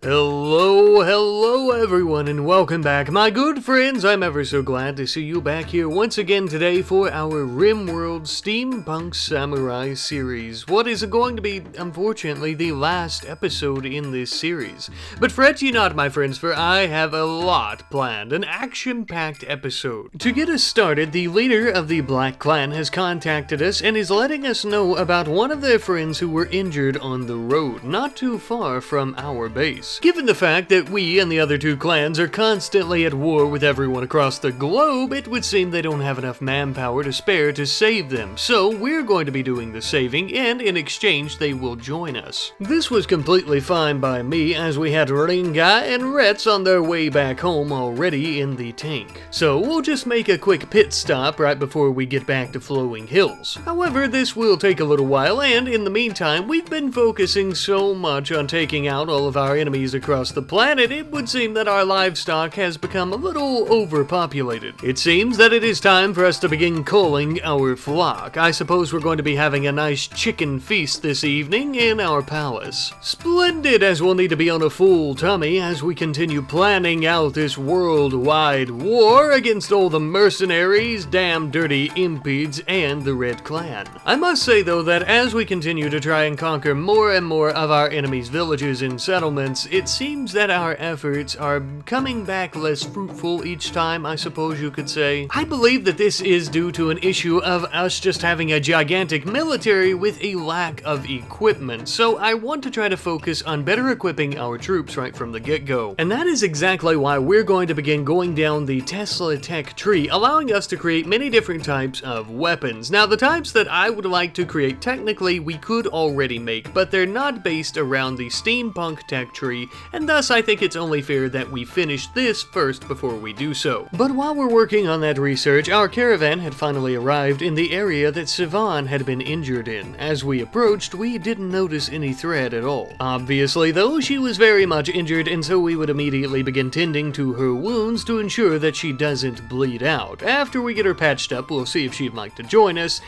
Hello everyone, and welcome back. My good friends, I'm ever so glad to see you back here once again today for our RimWorld Steampunk Samurai series. What is going to be, unfortunately, the last episode in this series. But fret ye not, my friends, for I have a lot planned, an action-packed episode. To get us started, the leader of the Black Clan has contacted us and is letting us know about one of their friends who were injured on the road, not too far from our base. Given the fact that we and the other two clans are constantly at war with everyone across the globe, it would seem they don't have enough manpower to spare to save them, so we're going to be doing the saving, and in exchange they will join us. This was completely fine by me, as we had Ringa and Retz on their way back home already in the tank. So we'll just make a quick pit stop right before we get back to Flowing Hills. However, this will take a little while, and in the meantime, we've been focusing so much on taking out all of our enemies across the planet, it would seem that our livestock has become a little overpopulated. It seems that it is time for us to begin culling our flock. I suppose we're going to be having a nice chicken feast this evening in our palace. Splendid, as we'll need to be on a full tummy as we continue planning out this worldwide war against all the mercenaries, damn dirty impids, and the Red Clan. I must say though that as we continue to try and conquer more and more of our enemies' villages and settlements, it seems that our efforts are coming back less fruitful each time, I suppose you could say. I believe that this is due to an issue of us just having a gigantic military with a lack of equipment, so I want to try to focus on better equipping our troops right from the get-go. And that is exactly why we're going to begin going down the Tesla tech tree, allowing us to create many different types of weapons. Now, the types that I would like to create, technically we could already make, but they're not based around the steampunk tech tree, and thus I think it's only fair that we finish this first before we do so. But while we're working on that research, our caravan had finally arrived in the area that Sivan had been injured in. As we approached, we didn't notice any threat at all. Obviously though, she was very much injured, and so we would immediately begin tending to her wounds to ensure that she doesn't bleed out. After we get her patched up, we'll see if she'd like to join us.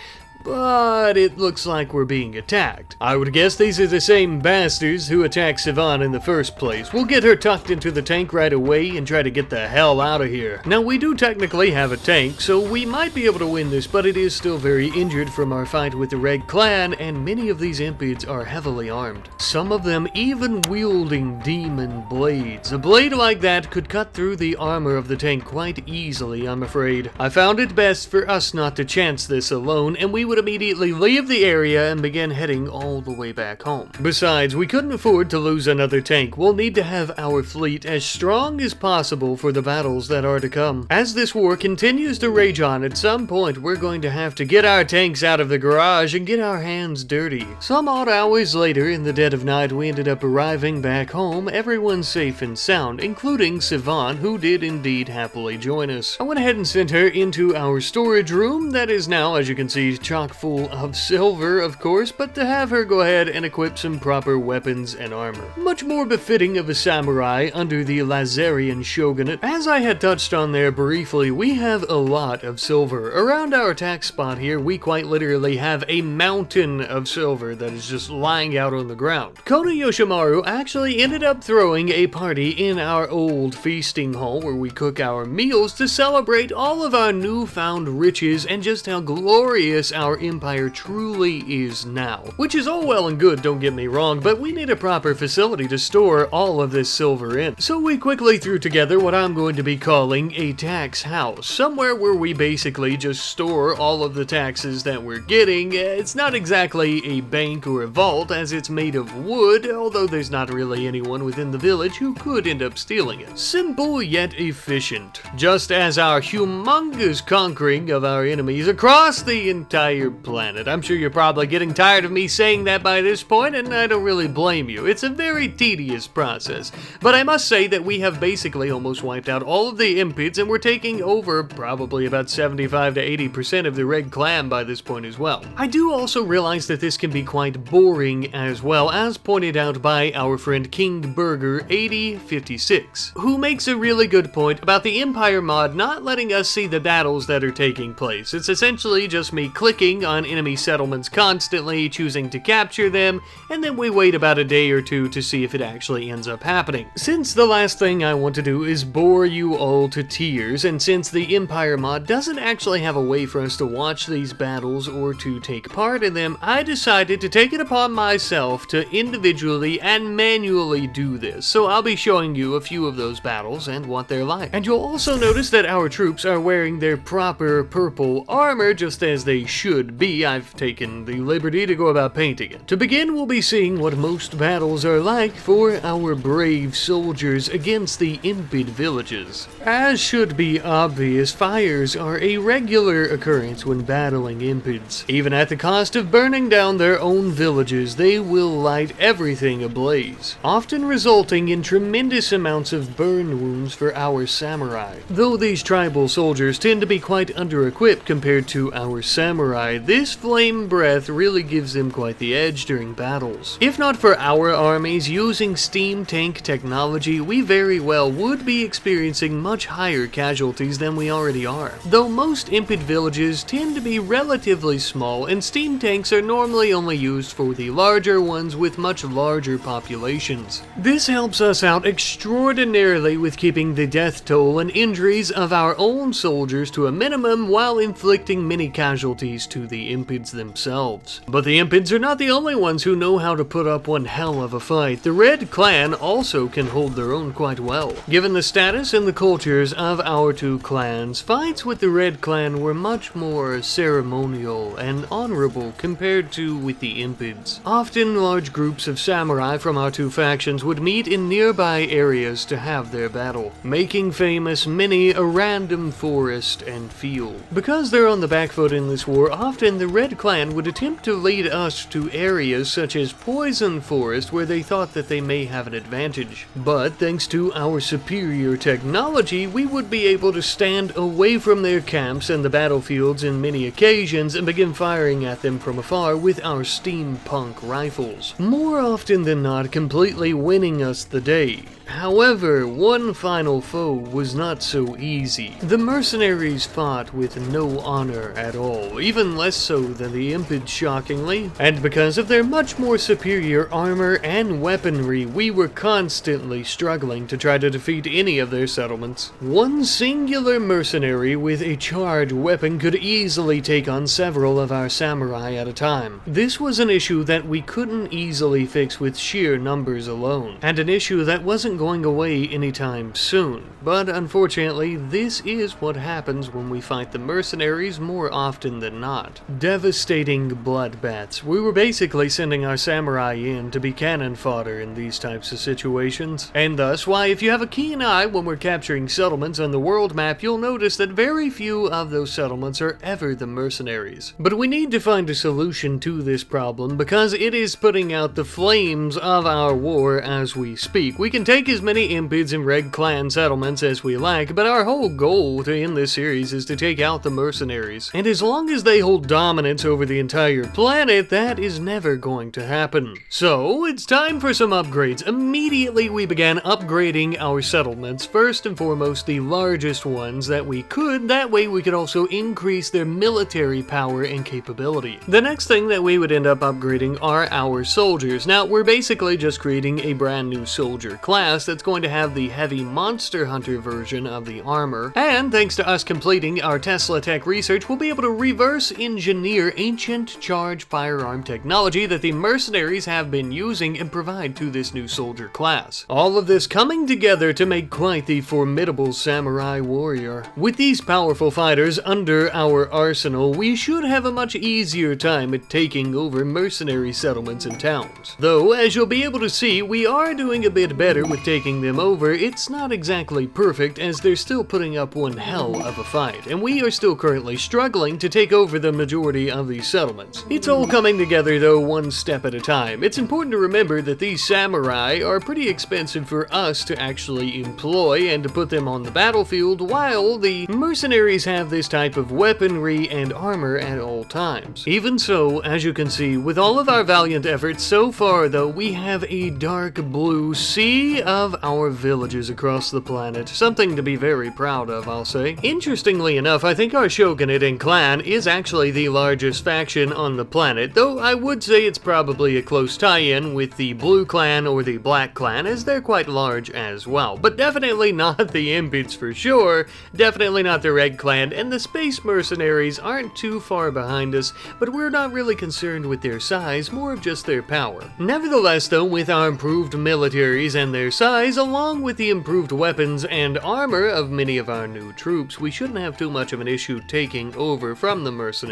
But it looks like we're being attacked. I would guess these are the same bastards who attacked Sivan in the first place. We'll get her tucked into the tank right away and try to get the hell out of here. Now, we do technically have a tank, so we might be able to win this, but it is still very injured from our fight with the Red Clan, and many of these impids are heavily armed. Some of them even wielding demon blades. A blade like that could cut through the armor of the tank quite easily, I'm afraid. I found it best for us not to chance this alone, and we would immediately leave the area and begin heading all the way back home. Besides, we couldn't afford to lose another tank. We'll need to have our fleet as strong as possible for the battles that are to come. As this war continues to rage on, at some point we're going to have to get our tanks out of the garage and get our hands dirty. Some odd hours later, in the dead of night, we ended up arriving back home, everyone safe and sound, including Sivan, who did indeed happily join us. I went ahead and sent her into our storage room that is now, as you can see, chock full of silver, of course, but to have her go ahead and equip some proper weapons and armor. Much more befitting of a samurai under the Lazarian shogunate. As I had touched on there briefly, we have a lot of silver. Around our attack spot here, we quite literally have a mountain of silver that is just lying out on the ground. Kona Yoshimaru actually ended up throwing a party in our old feasting hall where we cook our meals to celebrate all of our newfound riches and just how glorious our empire truly is now. Which is all well and good, don't get me wrong, but we need a proper facility to store all of this silver in. So we quickly threw together what I'm going to be calling a tax house, somewhere where we basically just store all of the taxes that we're getting. It's not exactly a bank or a vault, as it's made of wood, although there's not really anyone within the village who could end up stealing it. Simple yet efficient, just as our humongous conquering of our enemies across the entire planet. I'm sure you're probably getting tired of me saying that by this point, and I don't really blame you. It's a very tedious process, but I must say that we have basically almost wiped out all of the impids, and we're taking over probably about 75 to 80% of the Red Clan by this point as well. I do also realize that this can be quite boring as well, as pointed out by our friend King Burger 8056, who makes a really good point about the Empire mod not letting us see the battles that are taking place. It's essentially just me clicking attacking on enemy settlements constantly, choosing to capture them, and then we wait about a day or two to see if it actually ends up happening. Since the last thing I want to do is bore you all to tears, and since the Empire mod doesn't actually have a way for us to watch these battles or to take part in them, I decided to take it upon myself to individually and manually do this. So I'll be showing you a few of those battles and what they're like. And you'll also notice that our troops are wearing their proper purple armor, just as they should be. I've taken the liberty to go about painting it. To begin, we'll be seeing what most battles are like for our brave soldiers against the Impid villages. As should be obvious, fires are a regular occurrence when battling Impids. Even at the cost of burning down their own villages, they will light everything ablaze, often resulting in tremendous amounts of burn wounds for our samurai. Though these tribal soldiers tend to be quite under-equipped compared to our samurai, this flame breath really gives them quite the edge during battles. If not for our armies using Steampunk technology, we very well would be experiencing much higher casualties than we already are. Though most Impid villages tend to be relatively small, and steam tanks are normally only used for the larger ones with much larger populations. This helps us out extraordinarily with keeping the death toll and injuries of our own soldiers to a minimum while inflicting many casualties to the Impids themselves. But the Impids are not the only ones who know how to put up one hell of a fight. The Red Clan also can hold their own quite well. Given the status and the cultures of our two clans, fights with the Red Clan were much more ceremonial and honorable compared to with the Impids. Often large groups of samurai from our two factions would meet in nearby areas to have their battle, making famous many a random forest and field. Because they're on the back foot in this war, often the Red Clan would attempt to lead us to areas such as Poison Forest where they thought that they may have an advantage. But thanks to our superior technology, we would be able to stand away from their camps and the battlefields in many occasions and begin firing at them from afar with our steampunk rifles, more often than not completely winning us the day. However, one final foe was not so easy. The mercenaries fought with no honor at all, even less so than the Impids, shockingly, and because of their much more superior armor and weaponry, we were constantly struggling to try to defeat any of their settlements. One singular mercenary with a charged weapon could easily take on several of our samurai at a time. This was an issue that we couldn't easily fix with sheer numbers alone, and an issue that wasn't going away anytime soon. But unfortunately, this is what happens when we fight the mercenaries more often than not. Devastating bloodbaths. We were basically sending our samurai in to be cannon fodder in these types of situations. And thus, why, if you have a keen eye when we're capturing settlements on the world map, you'll notice that very few of those settlements are ever the mercenaries. But we need to find a solution to this problem because it is putting out the flames of our war as we speak. We can take as many Impids and Red Clan settlements as we like, but our whole goal to end this series is to take out the mercenaries. And as long as they hold dominance over the entire planet, that is never going to happen. So, it's time for some upgrades. Immediately we began upgrading our settlements, first and foremost the largest ones that we could, that way we could also increase their military power and capability. The next thing that we would end up upgrading are our soldiers. Now, we're basically just creating a brand new soldier class that's going to have the heavy monster hunter version of the armor, and thanks to us completing our Tesla Tech research, we'll be able to reverse engineer ancient charge firearm technology that the mercenaries have been using and provide to this new soldier class. All of this coming together to make quite the formidable samurai warrior. With these powerful fighters under our arsenal, we should have a much easier time at taking over mercenary settlements and towns. Though, as you'll be able to see, we are doing a bit better with taking them over. It's not exactly perfect, as they're still putting up one hell of a fight, and we are still currently struggling to take over the majority of these settlements. It's all coming together though, one step at a time. It's important to remember that these samurai are pretty expensive for us to actually employ and to put them on the battlefield, while the mercenaries have this type of weaponry and armor at all times. Even so, as you can see, with all of our valiant efforts so far though, we have a dark blue sea of our villages across the planet. Something to be very proud of, I'll say. Interestingly enough, I think our shogunate and clan is actually actually the largest faction on the planet, though I would say it's probably a close tie-in with the Blue Clan or the Black Clan, as they're quite large as well. But definitely not the Impids for sure, definitely not the Red Clan, and the Space Mercenaries aren't too far behind us, but we're not really concerned with their size, more of just their power. Nevertheless though, with our improved militaries and their size, along with the improved weapons and armor of many of our new troops, we shouldn't have too much of an issue taking over from the mercenaries.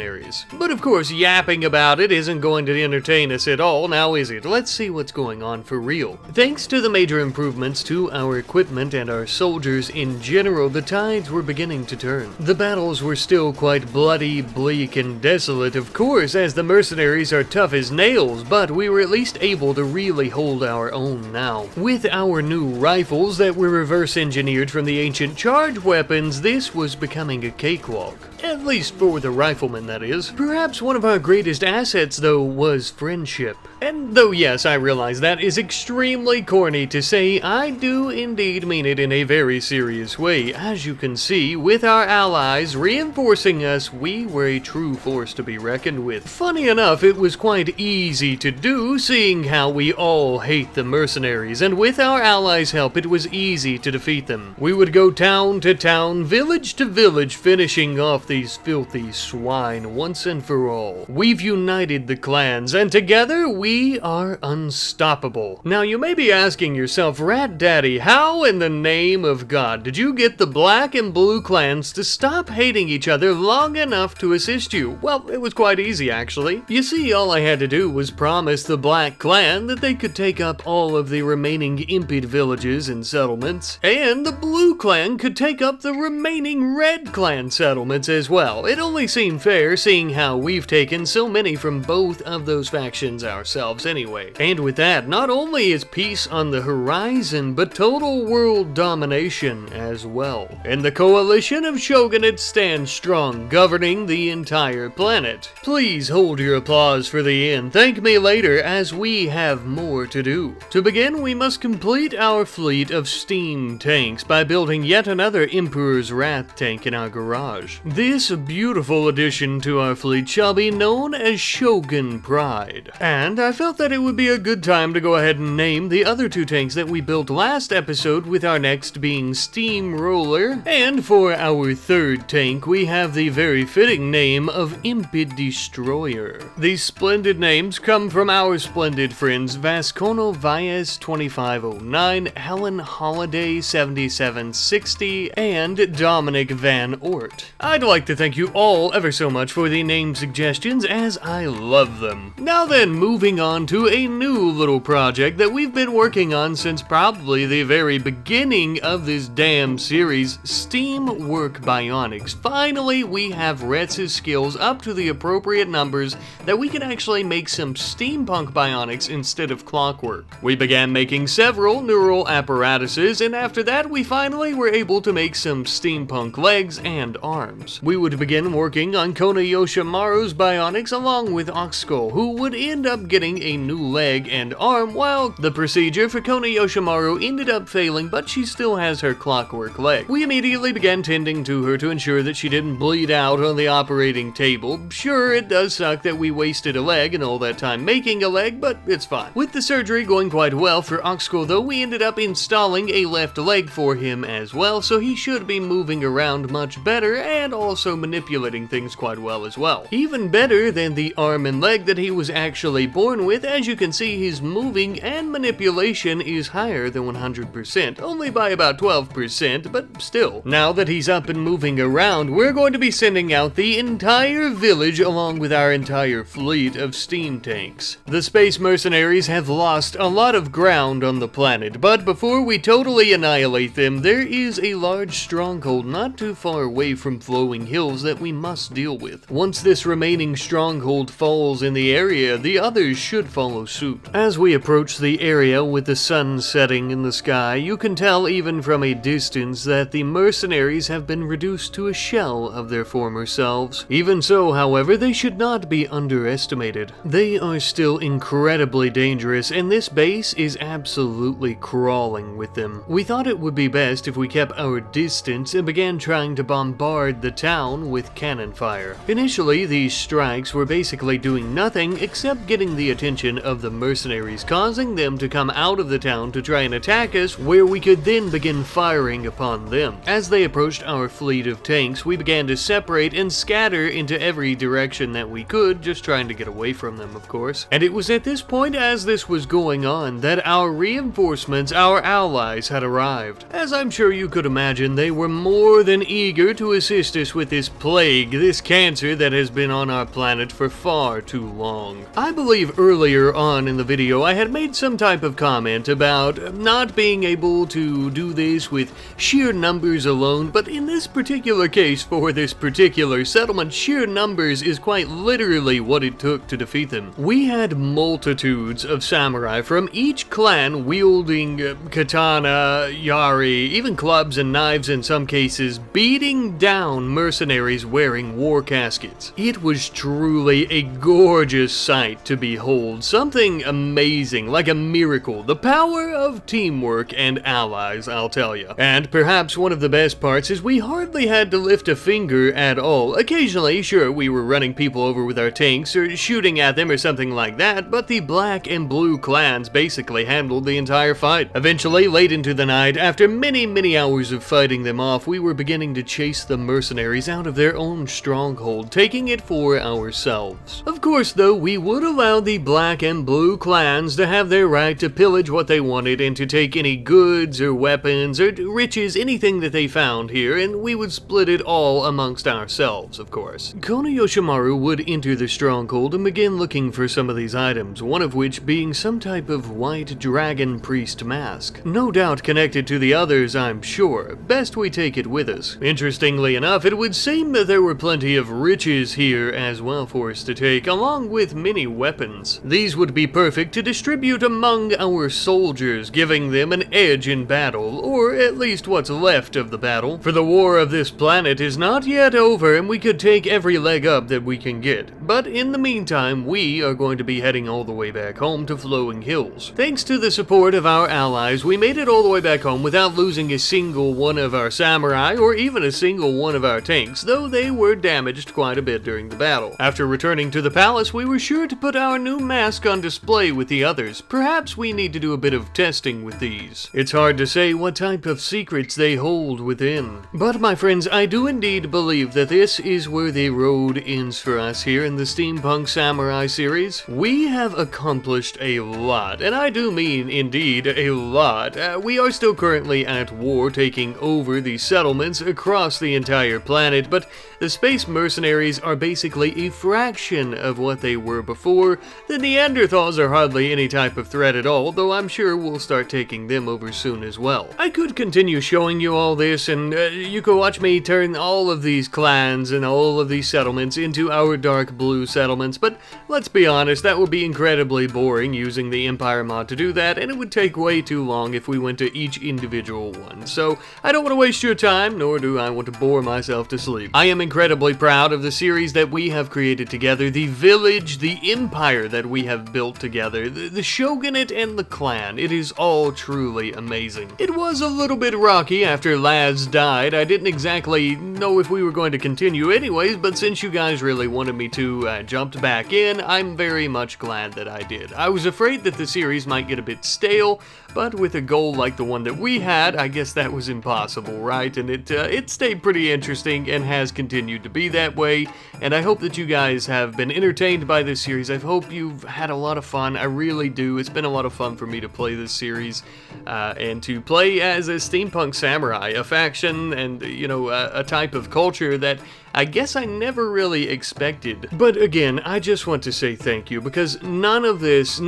But of course, yapping about it isn't going to entertain us at all, now is it? Let's see what's going on for real. Thanks to the major improvements to our equipment and our soldiers in general, the tides were beginning to turn. The battles were still quite bloody, bleak, and desolate, of course, as the mercenaries are tough as nails, but we were at least able to really hold our own now. With our new rifles that were reverse engineered from the ancient charge weapons, this was becoming a cakewalk. At least for the riflemen, that is. Perhaps one of our greatest assets, though, was friendship. And though yes, I realize that is extremely corny to say, I do indeed mean it in a very serious way. As you can see, with our allies reinforcing us, we were a true force to be reckoned with. Funny enough, it was quite easy to do, seeing how we all hate the mercenaries, and with our allies' help, it was easy to defeat them. We would go town to town, village to village, finishing off these filthy swine once and for all. We've united the clans, and together we are unstoppable. Now you may be asking yourself, Rat Daddy, how in the name of God did you get the Black and Blue clans to stop hating each other long enough to assist you? Well, it was quite easy actually. You see, all I had to do was promise the Black clan that they could take up all of the remaining Impid villages and settlements, and the Blue clan could take up the remaining Red clan settlements as well. It only seemed fair, seeing how we've taken so many from both of those factions ourselves anyway. And with that, not only is peace on the horizon, but total world domination as well. And the coalition of shogunates stands strong, governing the entire planet. Please hold your applause for the end. Thank me later, as we have more to do. To begin, we must complete our fleet of steam tanks by building yet another Emperor's Wrath tank in our garage. This beautiful addition to our fleet shall be known as Shogun Pride. And I felt that it would be a good time to go ahead and name the other two tanks that we built last episode, with our next being Steamroller. And for our third tank, we have the very fitting name of Impid Destroyer. These splendid names come from our splendid friends Vascono Valles 2509, Helen Holiday 7760, and Dominic Van Ort. I'd like to thank you all ever so much for the name suggestions, as I love them. Now then, moving on to a new little project that we've been working on since probably the very beginning of this damn series, Steamwork Bionics. Finally, we have Retz's skills up to the appropriate numbers that we can actually make some steampunk bionics instead of clockwork. We began making several neural apparatuses, and after that we finally were able to make some steampunk legs and arms. We would begin working on Kona Yoshimaru's bionics along with Oxskull, who would end up getting a new leg and arm, while the procedure for Kona Yoshimaru ended up failing, but she still has her clockwork leg. We immediately began tending to her to ensure that she didn't bleed out on the operating table. Sure, it does suck that we wasted a leg and all that time making a leg, but it's fine. With the surgery going quite well for Oxskull though, we ended up installing a left leg for him as well, so he should be moving around much better and also manipulating things quite well as well. Even better than the arm and leg that he was actually born with. As you can see, his moving and manipulation is higher than 100%, only by about 12%, but still. Now that he's up and moving around, we're going to be sending out the entire village along with our entire fleet of steam tanks. The space mercenaries have lost a lot of ground on the planet, but before we totally annihilate them, there is a large stronghold not too far away from flowing hills that we must deal with. Once this remaining stronghold falls in the area, the others should follow suit. As we approach the area with the sun setting in the sky, you can tell even from a distance that the mercenaries have been reduced to a shell of their former selves. Even so, however, they should not be underestimated. They are still incredibly dangerous, and this base is absolutely crawling with them. We thought it would be best if we kept our distance and began trying to bombard the town with cannon fire. there. Initially, these strikes were basically doing nothing except getting the attention of the mercenaries, causing them to come out of the town to try and attack us, where we could then begin firing upon them. As they approached our fleet of tanks, we began to separate and scatter into every direction that we could, just trying to get away from them, of course. And it was at this point, as this was going on, that our reinforcements, our allies, had arrived. As I'm sure you could imagine, they were more than eager to assist us with this plague, this cancer that has been on our planet for far too long. I believe earlier on in the video I had made some type of comment about not being able to do this with sheer numbers alone, but in this particular case, for this particular settlement, sheer numbers is quite literally what it took to defeat them. We had multitudes of samurai from each clan wielding katana, yari, even clubs and knives in some cases, beating down mercenaries wearing war caskets. It was truly a gorgeous sight to behold, something amazing, like a miracle, the power of teamwork and allies, I'll tell you. And perhaps one of the best parts is we hardly had to lift a finger at all. Occasionally, sure, we were running people over with our tanks or shooting at them or something like that, but the black and blue clans basically handled the entire fight. Eventually, late into the night, after many hours of fighting them off, we were beginning to chase the mercenaries out of their own stronghold, taking it for ourselves. Of course, though, we would allow the black and blue clans to have their right to pillage what they wanted and to take any goods or weapons or riches, anything that they found here, and we would split it all amongst ourselves, of course. Kono Yoshimaru would enter the stronghold and begin looking for some of these items, one of which being some type of white dragon priest mask. No doubt connected to the others, I'm sure. Best we take it with us. Interestingly enough, it would seem that there were plenty of riches here as well for us to take, along with many weapons. These would be perfect to distribute among our soldiers, giving them an edge in battle, or at least what's left of the battle, for the war of this planet is not yet over and we could take every leg up that we can get. But in the meantime, we are going to be heading all the way back home to Flowing Hills. Thanks to the support of our allies, we made it all the way back home without losing a single one of our samurai or even a single one of our tanks, though they were damaged quite a bit during the battle. After returning to the palace, we were sure to put our new mask on display with the others. Perhaps we need to do a bit of testing with these. It's hard to say what type of secrets they hold within. But my friends, I do indeed believe that this is where the road ends for us here in the Steampunk Samurai series. We have accomplished a lot, and I do mean indeed a lot. We are still currently at war, taking over the settlements across the entire planet, but the space mercenaries are basically a fraction of what they were before. The Neanderthals are hardly any type of threat at all, though I'm sure we'll start taking them over soon as well. I could continue showing you all this, and you could watch me turn all of these clans and all of these settlements into our dark blue settlements, but let's be honest, that would be incredibly boring using the Empire mod to do that, and it would take way too long if we went to each individual one. So I don't want to waste your time, nor do I want to bore myself to sleep. I am incredibly proud of the series that we have created together, the village, the empire that we have built together, the shogunate and the clan. It is all truly amazing. It was a little bit rocky after Laz died. I didn't exactly know if we were going to continue anyways, but since you guys really wanted me to, I jumped back in. I'm very much glad that I did. I was afraid that the series might get a bit stale, but with a goal like the one that we had, I guess that was impossible, right? And it stayed pretty interesting and has continued to be that way, and I hope that you guys have been entertained by this series. I hope you've had a lot of fun. I really do. It's been a lot of fun for me to play this series, and to play as a steampunk samurai, a faction and, you know, a type of culture that I guess I never really expected. But again, I just want to say thank you, because none of this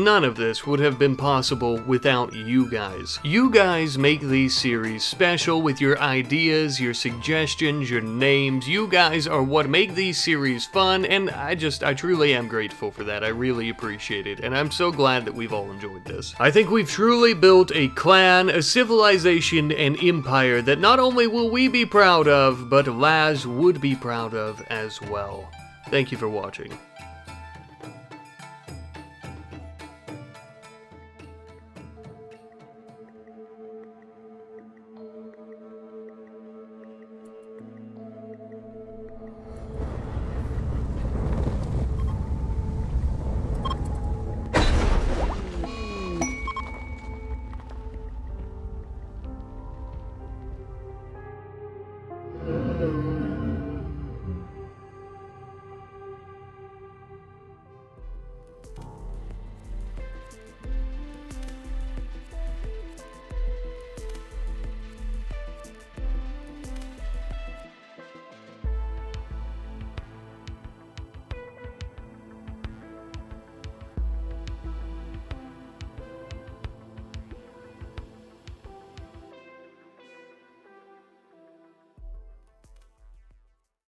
would have been possible without you guys. You guys make these series special with your ideas, your suggestions, your names. You guys are what make these series fun, and I truly am grateful for that. I really appreciate it, and I'm so glad that we've all enjoyed this. I think we've truly built a clan, a civilization, and empire that not only will we be proud of, but Laz would be proud of as well. Thank you for watching.